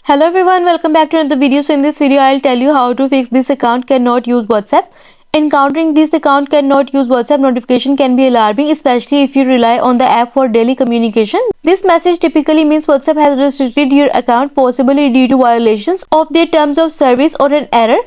Hello everyone, welcome back to another video. So in this video I'll tell you how to fix this account cannot use WhatsApp. Encountering this account cannot use WhatsApp notification can be alarming, especially if you rely on the app for daily communication. This message typically means WhatsApp has restricted your account, possibly due to violations of their terms of service or an error.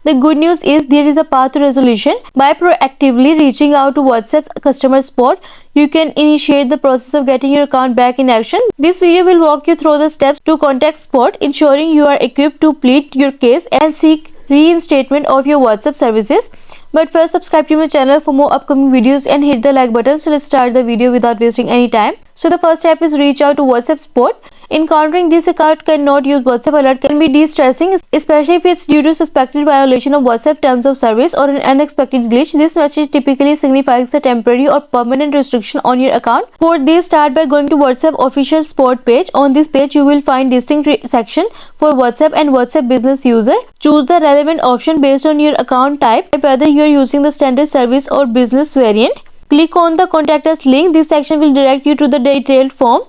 The good news is there is a path to resolution. By proactively reaching out to WhatsApp customer support, you can initiate the process of getting your account back in action. This video will walk you through the steps to contact support, ensuring you are equipped to plead your case and seek reinstatement of your WhatsApp services. But first, subscribe to my channel for more upcoming videos and hit the like button. So let's start the video without wasting any time. So the first step is reach out to WhatsApp support. Encountering this account cannot use WhatsApp alert can be distressing, especially if it's due to suspected violation of WhatsApp terms of service or an unexpected glitch. This message typically signifies a temporary or permanent restriction on your account. For this, start by going to WhatsApp official support page. On this page, you will find distinct section for WhatsApp and WhatsApp business user. Choose the relevant option based on your account type, whether you are using the standard service or business variant. Click on the contact us link. This section will direct you to the detailed form.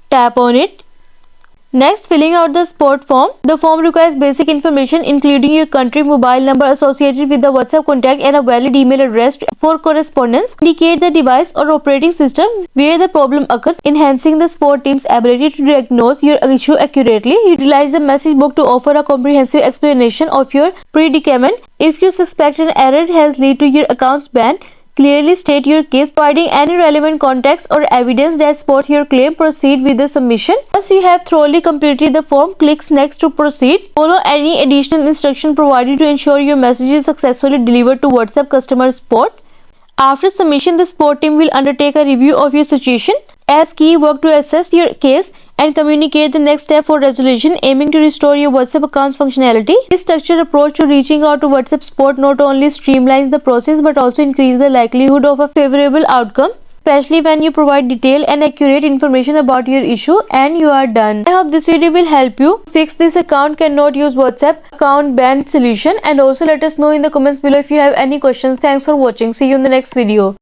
Tap on it. Next, filling out the support form. The form requires basic information including your country, mobile number associated with the WhatsApp contact and a valid email address for correspondence. Indicate the device or operating system where the problem occurs, enhancing the support team's ability to diagnose your issue accurately. Utilize the message book to offer a comprehensive explanation of your predicament. If you suspect an error has led to your account's ban, clearly state your case, providing any relevant context or evidence that supports your claim. Proceed with the submission. Once you have thoroughly completed the form, click next to proceed. Follow any additional instruction provided to ensure your message is successfully delivered to WhatsApp customer support. After submission, the support team will undertake a review of your situation as key work to assess your case and communicate the next step for resolution, aiming to restore your WhatsApp account's functionality. This structured approach to reaching out to WhatsApp support not only streamlines the process but also increases the likelihood of a favorable outcome, especially when you provide detailed and accurate information about your issue and you are done. I hope this video will help you fix this account cannot use WhatsApp account ban solution, and also let us know in the comments below if you have any questions. Thanks for watching. See you in the next video.